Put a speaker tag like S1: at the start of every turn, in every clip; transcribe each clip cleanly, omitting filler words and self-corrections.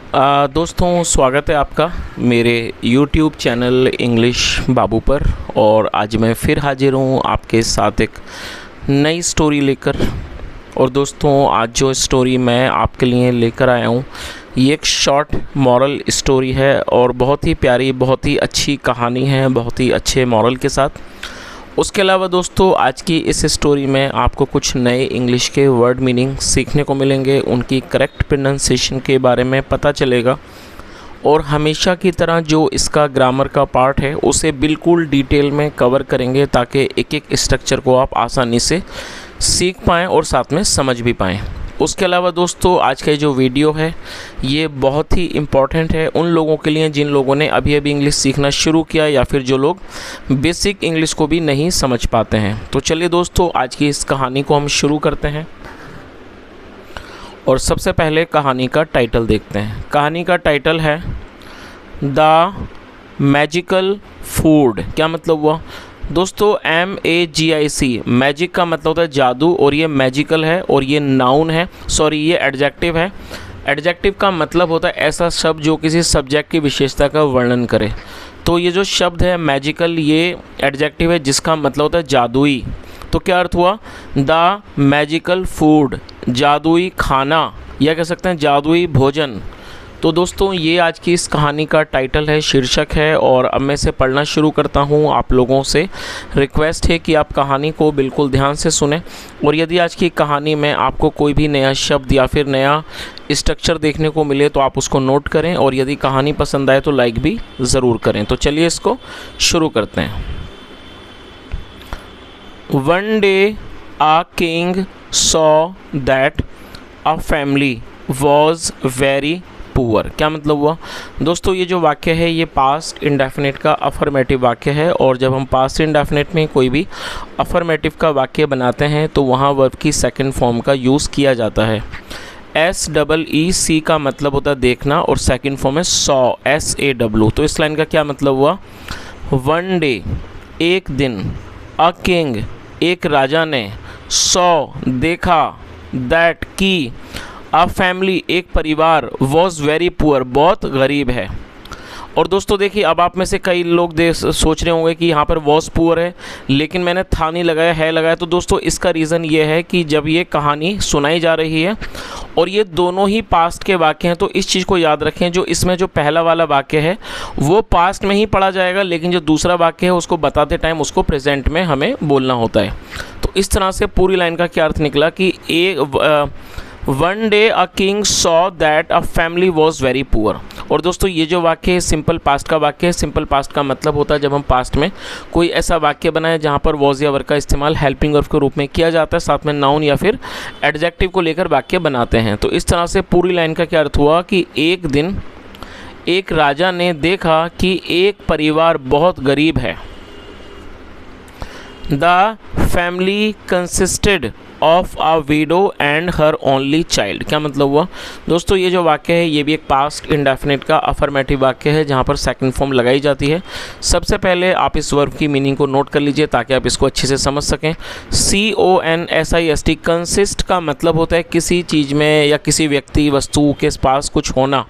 S1: दोस्तों स्वागत है आपका मेरे YouTube चैनल इंग्लिश बाबू पर। और आज मैं फिर हाजिर हूँ आपके साथ एक नई स्टोरी लेकर। और दोस्तों आज जो स्टोरी मैं आपके लिए लेकर आया हूँ ये एक शॉर्ट मॉरल स्टोरी है और बहुत ही प्यारी, बहुत ही अच्छी कहानी है, बहुत ही अच्छे मॉरल के साथ। उसके अलावा दोस्तों आज की इस स्टोरी में आपको कुछ नए इंग्लिश के वर्ड मीनिंग सीखने को मिलेंगे, उनकी करेक्ट प्रोनाउंसिएशन के बारे में पता चलेगा और हमेशा की तरह जो इसका ग्रामर का पार्ट है उसे बिल्कुल डिटेल में कवर करेंगे ताकि एक एक स्ट्रक्चर को आप आसानी से सीख पाएँ और साथ में समझ भी पाएँ। उसके अलावा दोस्तों आज का जो वीडियो है ये बहुत ही इम्पॉर्टेंट है उन लोगों के लिए जिन लोगों ने अभी इंग्लिश सीखना शुरू किया या फिर जो लोग बेसिक इंग्लिश को भी नहीं समझ पाते हैं। तो चलिए दोस्तों आज की इस कहानी को हम शुरू करते हैं और सबसे पहले कहानी का टाइटल देखते हैं। कहानी का टाइटल है द मैजिकल फूड। क्या मतलब हुआ दोस्तों? MAGIC, मैजिक का मतलब होता है जादू और ये मैजिकल है और ये नाउन है, सॉरी ये एडजेक्टिव है। एडजेक्टिव का मतलब होता है ऐसा शब्द जो किसी सब्जेक्ट की विशेषता का वर्णन करे। तो ये जो शब्द है मैजिकल ये एडजेक्टिव है जिसका मतलब होता है जादुई। तो क्या अर्थ हुआ? द मैजिकल फूड, जादुई खाना या कह सकते हैं जादुई भोजन। तो दोस्तों ये आज की इस कहानी का टाइटल है, शीर्षक है और अब मैं इसे पढ़ना शुरू करता हूँ। आप लोगों से रिक्वेस्ट है कि आप कहानी को बिल्कुल ध्यान से सुनें और यदि आज की कहानी में आपको कोई भी नया शब्द या फिर नया स्ट्रक्चर देखने को मिले तो आप उसको नोट करें और यदि कहानी पसंद आए तो लाइक भी ज़रूर करें। तो चलिए इसको शुरू करते हैं। One day a king saw that a family was very poor. क्या मतलब हुआ दोस्तों? ये जो वाक्य है ये पास्ट इंडेफिनिट का अफर्मेटिव वाक्य है और जब हम पास्ट इंडेफिनिट में कोई भी अफर्मेटिव का वाक्य बनाते हैं तो वहाँ वर्ब की सेकंड फॉर्म का यूज़ किया जाता है। SEEC का मतलब होता है देखना और सेकंड फॉर्म है सॉ, SAW। तो इस लाइन का क्या मतलब हुआ? वन डे एक दिन, अ किंग एक राजा ने, सॉ देखा, दैट की, अ फैमिली एक परिवार, वॉज वेरी पुअर बहुत गरीब है। और दोस्तों देखिए अब आप में से कई लोग सोच रहे होंगे कि यहाँ पर वॉज पुअर है लेकिन मैंने था नहीं लगाया, है लगाया। तो दोस्तों इसका रीज़न ये है कि जब ये कहानी सुनाई जा रही है और ये दोनों ही पास्ट के वाक्य हैं तो इस चीज़ को याद रखें, जो इसमें जो पहला वाला वाक्य है वो पास्ट में ही पढ़ा जाएगा लेकिन जो दूसरा वाक्य है उसको बताते टाइम उसको प्रेजेंट में हमें बोलना होता है। तो इस तरह से पूरी लाइन का क्या अर्थ निकला कि one day a king saw that a family was very poor. और दोस्तों ये जो वाक्य है सिंपल पास्ट का वाक्य है। सिंपल पास्ट का मतलब होता है जब हम पास्ट में कोई ऐसा वाक्य बनाए जहाँ पर वॉज या वर्ब का इस्तेमाल हेल्पिंग वर्ब के रूप में किया जाता है, साथ में नाउन या फिर एडजेक्टिव को लेकर वाक्य बनाते हैं। तो इस तरह से पूरी लाइन का क्या अर्थ हुआ कि एक दिन एक राजा ने देखा कि एक परिवार बहुत गरीब है। The family consisted of a window and her only child. क्या मतलब हुआ दोस्तों? ये जो वाक्य है ये भी एक पास्ट इंडेफिनिट का अफर्मेटिव वाक्य है जहाँ पर सेकंड फॉर्म लगाई जाती है। सबसे पहले आप इस वर्ब की मीनिंग को नोट कर लीजिए ताकि आप इसको अच्छे से समझ सकें। CONSIST, कंसिस्ट का मतलब होता है किसी चीज़ में या किसी व्यक्ति वस्तु के पास कुछ होना,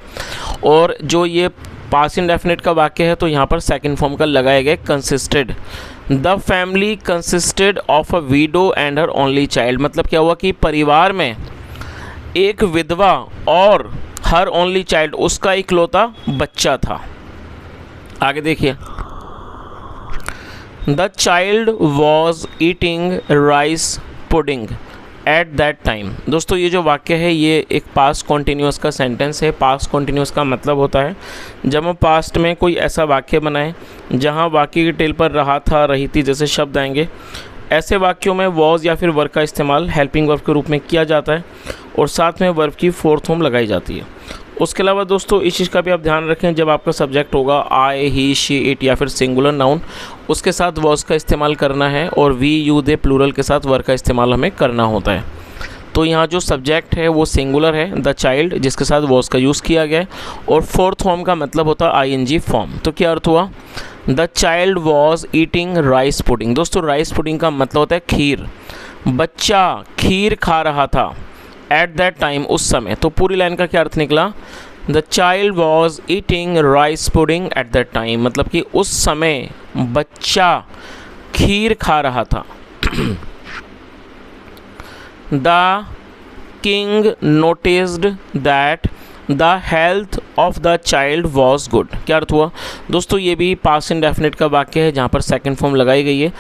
S1: और जो ये पास्ट इंडेफिनिट का वाक्य है तो यहाँ पर सेकंड फॉर्म का लगाया गया consisted. The family consisted of a window and her only child, मतलब क्या हुआ कि परिवार में एक विधवा और हर ओनली चाइल्ड उसका इकलौता बच्चा था। आगे देखिए, the child was eating rice pudding at that time. दोस्तों ये जो वाक्य है ये एक पास्ट कॉन्टीन्यूअस का सेंटेंस है। पास्ट कॉन्टीन्यूअस का मतलब होता है जब हम पास्ट में कोई ऐसा वाक्य बनाएं जहां वाक्य की टेल पर रहा था, रही थी जैसे शब्द आएंगे, ऐसे वाक्यों में वॉज या फिर वर्ब का इस्तेमाल हेल्पिंग वर्ब के रूप में किया जाता है और साथ में वर्ब की फोर्थ फॉर्म लगाई जाती है। उसके अलावा दोस्तों इस चीज़ का भी आप ध्यान रखें, जब आपका सब्जेक्ट होगा आई, ही, शी, इट या फिर सिंगुलर नाउन, उसके साथ वॉज का इस्तेमाल करना है और वी, यू, दे प्लूरल के साथ वर्ब का इस्तेमाल हमें करना होता है। तो यहाँ जो सब्जेक्ट है वो सिंगुलर है, द चाइल्ड, जिसके साथ वॉज का यूज़ किया गया है और फोर्थ फॉर्म का मतलब होता है ING फॉर्म। तो क्या अर्थ हुआ? The child was eating rice pudding. दोस्तों राइस पुडिंग का मतलब होता है खीर। बच्चा खीर खा रहा था एट दैट टाइम, उस समय। तो पूरी लाइन का क्या अर्थ निकला? The child was eating rice pudding at that time, मतलब कि उस समय बच्चा खीर खा रहा था। The king noticed that the health of the child was good. क्या अर्थ हुआ दोस्तों, ये भी पास्ट इंडेफिनिट का वाक्य है जहाँ पर सेकंड फॉर्म लगाई गई है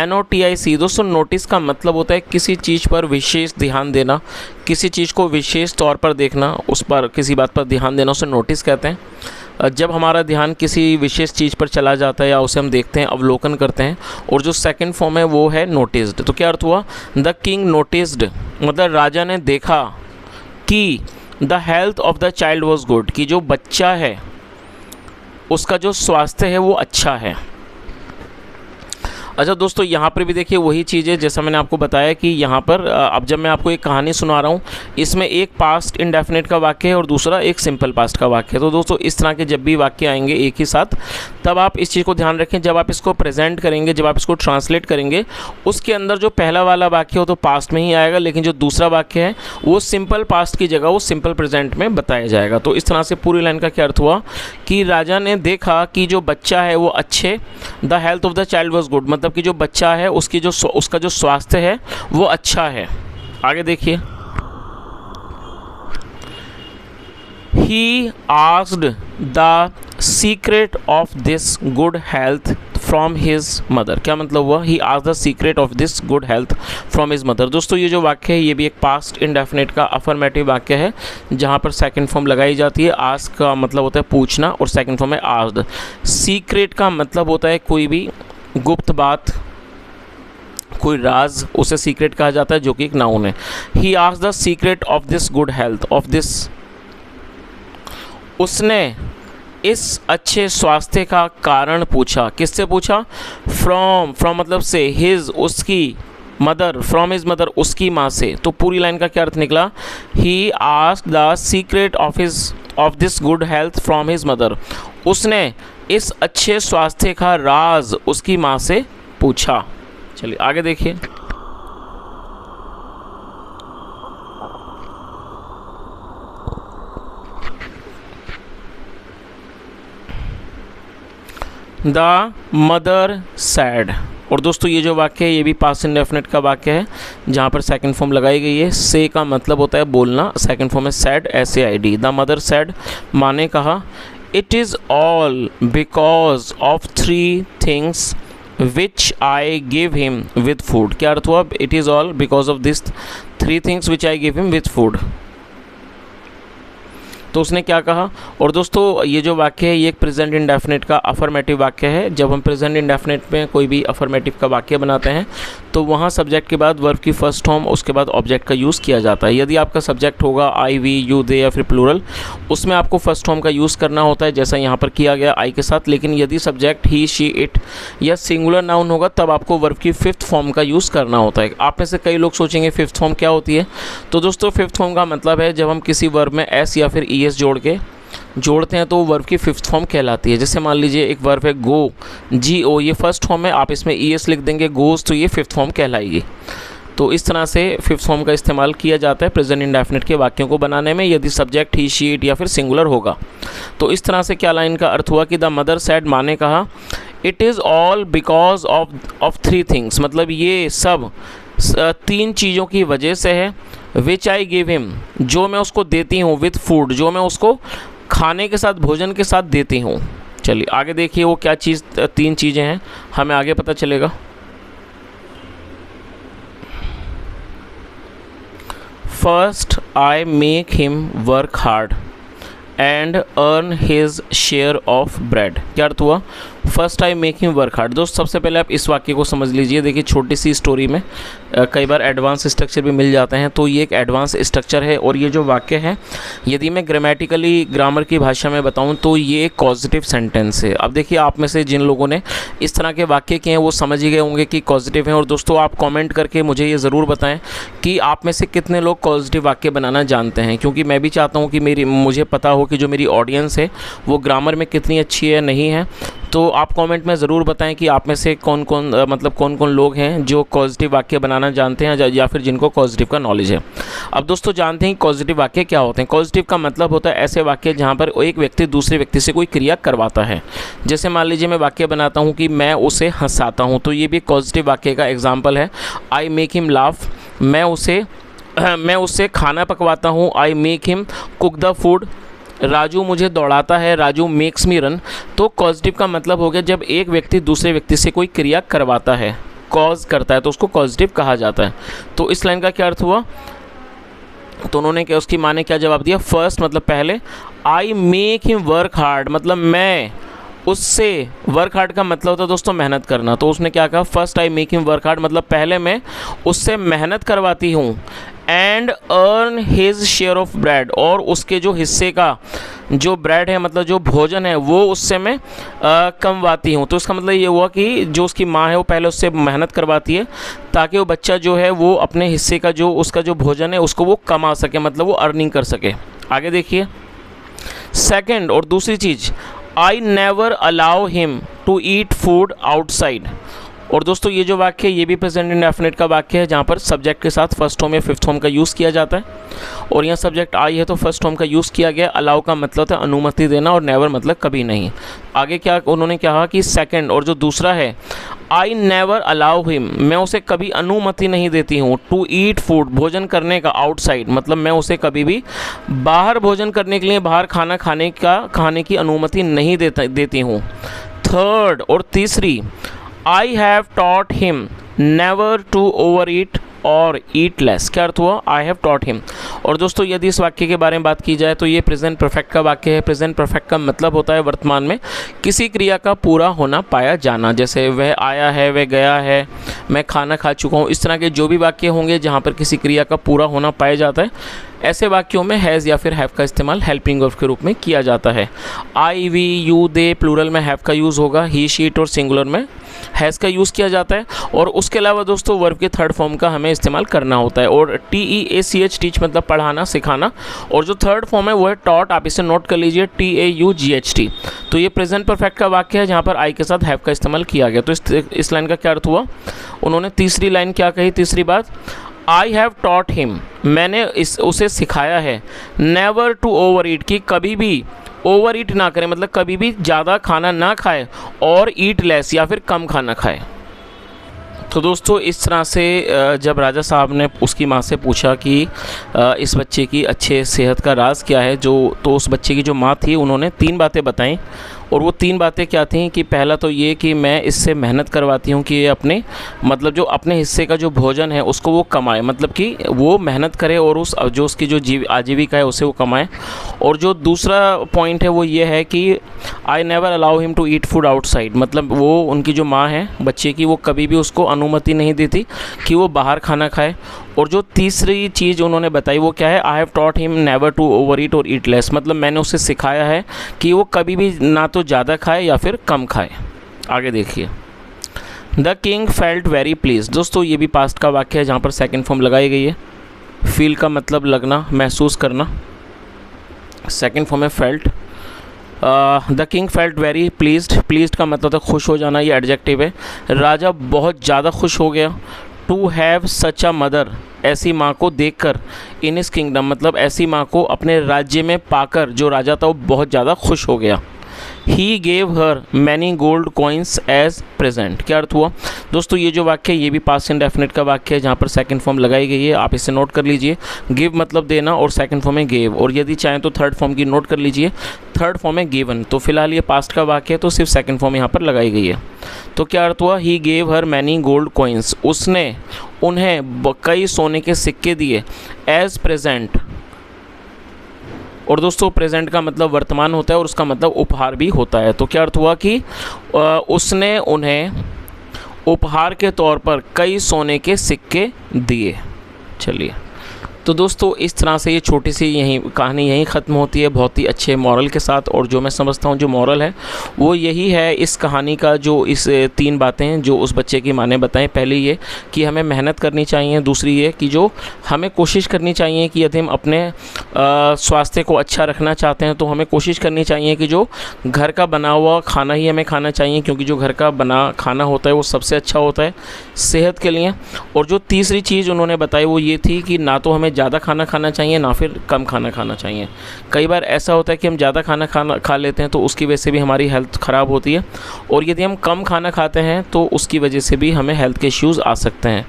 S1: NOTIC। दोस्तों नोटिस का मतलब होता है किसी चीज़ पर विशेष ध्यान देना, किसी चीज़ को विशेष तौर पर देखना, उस पर किसी बात पर ध्यान देना, उसे नोटिस कहते हैं। जब हमारा ध्यान किसी विशेष चीज़ पर चला जाता है या उसे हम देखते हैं, अवलोकन करते हैं, और जो सेकंड फॉर्म है वो है नोटिस्ड। तो क्या अर्थ हुआ, द किंग नोटिस्ड मतलब राजा ने देखा कि the health of the child was good, कि जो बच्चा है उसका जो स्वास्थ्य है वो अच्छा है। अच्छा दोस्तों, यहाँ पर भी देखिए वही चीज़ है जैसा मैंने आपको बताया कि यहाँ पर अब जब मैं आपको एक कहानी सुना रहा हूँ, इसमें एक पास्ट इंडेफिनिट का वाक्य है और दूसरा एक सिंपल पास्ट का वाक्य है। तो दोस्तों इस तरह के जब भी वाक्य आएंगे एक ही साथ, तब आप इस चीज़ को ध्यान रखें, जब आप इसको प्रेजेंट करेंगे, जब आप इसको ट्रांसलेट करेंगे, उसके अंदर जो पहला वाला वाक्य हो तो पास्ट में ही आएगा, लेकिन जो दूसरा वाक्य है वो सिंपल पास्ट की जगह वो सिंपल प्रेजेंट में बताया जाएगा। तो इस तरह से पूरी लाइन का क्या अर्थ हुआ कि राजा ने देखा कि जो बच्चा है वो अच्छे, the health of the child was good, मतलब कि जो बच्चा है उसका जो स्वास्थ्य है वो अच्छा है। आगे देखिए, he asked the secret of this good health from his mother. क्या मतलब हुआ, he asked the secret of this good health from his mother. दोस्तों ये जो वाक्य है ये भी एक पास्ट इंडेफिनिट का अफर्मेटिव वाक्य है जहाँ पर सेकंड फॉर्म लगाई जाती है। आस्क का मतलब होता है पूछना और सेकंड फॉर्म है आस्क्ड। सीक्रेट का मतलब होता है कोई भी गुप्त बात, कोई राज, उसे सीक्रेट कहा जाता है, जो कि एक नाउन है। He asked the secret of this good health of this, उसने इस अच्छे स्वास्थ्य का कारण पूछा। किससे पूछा, फ्रॉम मतलब से, हिज उसकी, मदर फ्रॉम हिज मदर उसकी माँ से। तो पूरी लाइन का क्या अर्थ निकला, he asked the secret of this good health from his mother, उसने इस अच्छे स्वास्थ्य का राज उसकी माँ से पूछा। चलिए आगे देखिए, द मदर सैड। और दोस्तों ये जो वाक्य है ये भी पास्ट इंडेफिनिट का वाक्य है जहाँ पर सेकंड फॉर्म लगाई गई है। से का मतलब होता है बोलना, सेकंड फॉर्म है sad, SAID। The mother sad, माँ ने कहा, it is all because of 3 things which I give him with food. क्या अर्थ हुआ, it is all because of this 3 things which I give him with food. तो उसने क्या कहा। और दोस्तों ये जो वाक्य है ये एक प्रेजेंट इंडेफिनिट का अफर्मेटिव वाक्य है। जब हम प्रेजेंट इंडेफिनिट में कोई भी अफर्मेटिव का वाक्य बनाते हैं तो वहाँ सब्जेक्ट के बाद वर्ब की फर्स्ट फॉर्म, उसके बाद ऑब्जेक्ट का यूज़ किया जाता है। यदि आपका सब्जेक्ट होगा आई, वी, यू, दे या फिर प्लूरल, उसमें आपको फर्स्ट फॉर्म का यूज़ करना होता है जैसा यहाँ पर किया गया आई के साथ। लेकिन यदि सब्जेक्ट ही, शी, इट या सिंगुलर नाउन होगा तब आपको वर्ब की फिफ्थ फॉर्म का यूज़ करना होता है। आप में से कई लोग सोचेंगे फिफ्थ फॉर्म क्या होती है। तो दोस्तों फिफ्थ फॉर्म का मतलब है जब हम किसी वर्ब में एस या फिर ES जोड़ते हैं तो वो वर्ब की फिफ्थ फॉर्म कहलाती है। जैसे मान लीजिए एक वर्ब है गो, GO, ये फर्स्ट फॉर्म है, आप इसमें ES लिख देंगे गोज़, तो ये फिफ्थ फॉर्म कहलाएगी। तो इस तरह से फिफ्थ फॉर्म का इस्तेमाल किया जाता है प्रेजेंट इंडेफिनिट के वाक्यों को बनाने में यदि सब्जेक्ट ही, शी, इट या फिर सिंगुलर होगा। तो इस तरह से क्या लाइन का अर्थ हुआ कि द मदर सैड, माँ ने कहा, it is all because of 3 things, मतलब ये सब 3 चीज़ों की वजह से है। विच आई गिव हिम, जो मैं उसको देती हूँ, विथ फूड, जो मैं उसको खाने के साथ, भोजन के साथ देती हूँ। चलिए आगे देखिए वो क्या चीज़, 3 चीज़ें हैं, हमें आगे पता चलेगा। First I make him work hard and earn his share of bread. क्या अर्थ हुआ, first I make him work hard. दोस्त सबसे पहले आप इस वाक्य को समझ लीजिए। देखिए छोटी सी स्टोरी में कई बार एडवांस स्ट्रक्चर भी मिल जाते हैं, तो ये एक एडवांस स्ट्रक्चर है। और ये जो वाक्य है यदि मैं ग्रामेटिकली, ग्रामर की भाषा में बताऊं तो ये एक पॉजिटिव सेंटेंस है। अब देखिए आप में से जिन लोगों ने इस तरह के वाक्य किए हैं वो समझ ही गए होंगे कि पॉजिटिव हैं। और दोस्तों आप कॉमेंट करके मुझे ये ज़रूर बताएँ कि आप में से कितने लोग पॉजिटिव वाक्य बनाना जानते हैं, क्योंकि मैं भी चाहता हूँ कि मुझे पता हो कि जो मेरी ऑडियंस है वो ग्रामर में कितनी अच्छी है, नहीं है। तो आप कमेंट में ज़रूर बताएं कि आप में से कौन कौन मतलब कौन कौन लोग हैं जो पॉजिटिव वाक्य बनाना जानते हैं या फिर जिनको पॉजिटिव का नॉलेज है। अब दोस्तों जानते हैं पॉजिटिव वाक्य क्या होते हैं। पॉजिटिव का मतलब होता है ऐसे वाक्य जहाँ पर एक व्यक्ति दूसरे व्यक्ति से कोई क्रिया करवाता है। जैसे मान लीजिए मैं वाक्य बनाता हूँ कि मैं उसे हंसाता हूँ, तो ये भी पॉजिटिव वाक्य का एग्जाम्पल है। आई मेक हिम लाफ, मैं उससे खाना पकवाता हूँ। I make him cook the food. Raju मुझे दौड़ाता है, राजू मेक्स मी रन। तो पॉजिटिव का मतलब हो गया जब एक व्यक्ति दूसरे व्यक्ति से कोई क्रिया करवाता है, कॉज करता है, तो उसको पॉजिटिव कहा जाता है। तो इस लाइन का क्या अर्थ हुआ, तो उन्होंने क्या, उसकी माँ ने क्या जवाब दिया, फर्स्ट मतलब पहले, I make him work hard, मतलब मैं उससे, वर्क हार्ड का मतलब होता है दोस्तों मेहनत करना, तो उसने क्या कहा, first I make him work hard, मतलब पहले मैं उससे मेहनत करवाती हूँ। And earn his share of bread, और उसके जो हिस्से का जो ब्रेड है, मतलब जो भोजन है, वो उससे मैं कमवाती हूँ। तो इसका मतलब ये हुआ कि जो उसकी माँ है वो पहले उससे मेहनत करवाती है ताकि वो बच्चा जो है वो अपने हिस्से का जो उसका जो भोजन है उसको वो कमा सके, मतलब वो अर्निंग कर सके। आगे देखिए सेकंड, और दूसरी चीज़, I never allow him to eat food outside. और दोस्तों ये जो वाक्य है ये भी प्रेजेंट इंडेफिनिट का वाक्य है जहाँ पर सब्जेक्ट के साथ फर्स्ट फॉर्म या फिफ्थ फॉर्म का यूज़ किया जाता है। और यहाँ सब्जेक्ट आई है तो फर्स्ट फॉर्म का यूज़ किया गया। अलाउ का मतलब है अनुमति देना और नेवर मतलब कभी नहीं। आगे क्या उन्होंने कहा कि सेकंड, और जो दूसरा है आई नेवर अलाउ हिम, मैं उसे कभी अनुमति नहीं देती हूँ, टू ईट फूड, भोजन करने का, आउटसाइड मतलब मैं उसे कभी भी बाहर भोजन करने के लिए, बाहर खाना खाने की अनुमति नहीं देती हूँ। थर्ड और तीसरी, I have taught him never to overeat और ईट लेस। क्या अर्थ हुआ, आई हैव टॉट हिम। और दोस्तों यदि इस वाक्य के बारे में बात की जाए तो ये प्रेजेंट परफेक्ट का वाक्य है। प्रेजेंट परफेक्ट का मतलब होता है वर्तमान में किसी क्रिया का पूरा होना, पाया जाना। जैसे वह आया है, वह गया है, मैं खाना खा चुका हूँ, इस तरह के जो भी वाक्य होंगे जहाँ पर किसी क्रिया का पूरा होना पाया जाता है, ऐसे वाक्यों में हैज़ या फिर हैव का इस्तेमाल हेल्पिंग वर्ब के रूप में किया जाता है। आई, वी, यू, दे प्लूरल में हैव का यूज़ होगा, ही, शी, इट और सिंगुलर में हैज़ का यूज़ किया जाता है। और उसके अलावा दोस्तों वर्ब के थर्ड फॉर्म का हमें इस्तेमाल करना होता है। और TEACH टीच मतलब पढ़ाना, सिखाना, और जो थर्ड फॉर्म है वो है टॉट, आप इसे नोट कर लीजिए, TAUGHT। तो ये प्रेजेंट परफेक्ट का वाक्य है जहाँ पर आई के साथ हैव का इस्तेमाल किया गया। तो इस लाइन का क्या अर्थ हुआ, उन्होंने तीसरी लाइन क्या कही, तीसरी बात, आई हैव टॉट हिम, मैंने उसे सिखाया है, नेवर टू ओवर ईट, कि कभी भी ओवर ईट ना करें, मतलब कभी भी ज़्यादा खाना ना खाए, और ईट लेस या फिर कम खाना खाए। तो दोस्तों इस तरह से जब राजा साहब ने उसकी माँ से पूछा कि इस बच्चे की अच्छे सेहत का राज क्या है, तो उस बच्चे की जो माँ थी उन्होंने 3 बातें बताई। और वो 3 बातें क्या थी कि पहला तो ये कि मैं इससे मेहनत करवाती हूँ कि ये अपने मतलब जो अपने हिस्से का जो भोजन है उसको वो कमाए, मतलब कि वो मेहनत करे और जो उसकी जो आजीविका है उसे वो कमाए। और जो दूसरा पॉइंट है वो ये है कि I never allow him to eat food outside, मतलब वो उनकी जो माँ है बच्चे की, वो कभी भी उसको अनुमति नहीं देती कि वो बाहर खाना खाए। और जो तीसरी चीज़ उन्होंने बताई वो क्या है, I have taught him never to overeat और ईट लेस, मतलब मैंने उसे सिखाया है कि वो कभी भी ना तो ज़्यादा खाए या फिर कम खाए। आगे देखिए, the king felt very please. दोस्तों ये भी पास्ट का वाक्य है जहाँ पर सेकंड फॉर्म लगाई गई है। फील का मतलब लगना, महसूस करना, सेकंड फॉर्म है felt. The king felt very pleased, pleased का मतलब है खुश हो जाना, ये एडजेक्टिव है। राजा बहुत ज़्यादा खुश हो गया। To have such a mother, ऐसी माँ को देखकर, इन हिज किंगडम मतलब ऐसी माँ को अपने राज्य में पाकर जो राजा था वो बहुत ज़्यादा खुश हो गया। He gave her many gold coins as present. क्या अर्थ हुआ दोस्तों, ये जो वाक्य है ये भी पास्ट इंडेफिनिट का वाक्य है जहाँ पर सेकंड फॉर्म लगाई गई है, आप इसे नोट कर लीजिए। गिव मतलब देना और सेकंड फॉर्म है गेव, और यदि चाहें तो थर्ड फॉर्म की नोट कर लीजिए, थर्ड फॉर्म है गिवन। तो फिलहाल ये पास्ट का वाक्य है तो सिर्फ सेकंड फॉर्म यहाँ पर लगाई गई है। तो क्या अर्थ हुआ, ही gave her many gold coins, उसने उन्हें कई सोने के सिक्के दिए, एज प्रेजेंट। और दोस्तों प्रेजेंट का मतलब वर्तमान होता है और उसका मतलब उपहार भी होता है। तो क्या अर्थ हुआ कि उसने उन्हें उपहार के तौर पर कई सोने के सिक्के दिए। चलिए, तो दोस्तों इस तरह से ये छोटी सी यहीं कहानी यहीं ख़त्म होती है, बहुत ही अच्छे मॉरल के साथ। और जो मैं समझता हूँ जो मॉरल है वो यही है इस कहानी का, जो इस 3 बातें जो उस बच्चे की माँ ने बताएं। पहली ये कि हमें मेहनत करनी चाहिए, दूसरी ये कि जो हमें कोशिश करनी चाहिए कि यदि हम अपने स्वास्थ्य को अच्छा रखना चाहते हैं तो हमें कोशिश करनी चाहिए कि जो घर का बना हुआ खाना ही हमें खाना चाहिए, क्योंकि जो घर का बना खाना होता है वो सबसे अच्छा होता है सेहत के लिए। और जो तीसरी चीज़ उन्होंने बताई वो ये थी कि ना तो हमें ज़्यादा खाना खाना चाहिए ना फिर कम खाना खाना चाहिए। कई बार ऐसा होता है कि हम ज़्यादा खाना खा लेते हैं तो उसकी वजह से भी हमारी हेल्थ ख़राब होती है, और यदि हम कम खाना खाते हैं तो उसकी वजह से भी हमें हेल्थ के इश्यूज़ आ सकते हैं।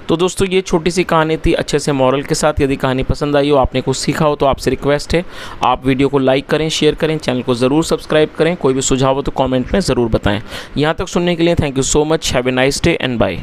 S1: तो दोस्तों ये छोटी सी कहानी थी अच्छे से मॉरल के साथ। यदि कहानी पसंद आई हो, आपने कुछ सीखा हो, तो आपसे रिक्वेस्ट है आप वीडियो को लाइक करें, शेयर करें, चैनल को ज़रूर सब्सक्राइब करें। कोई भी सुझाव हो तो कमेंट में ज़रूर बताएं। यहाँ तक सुनने के लिए thank you so much. Have a nice day and bye.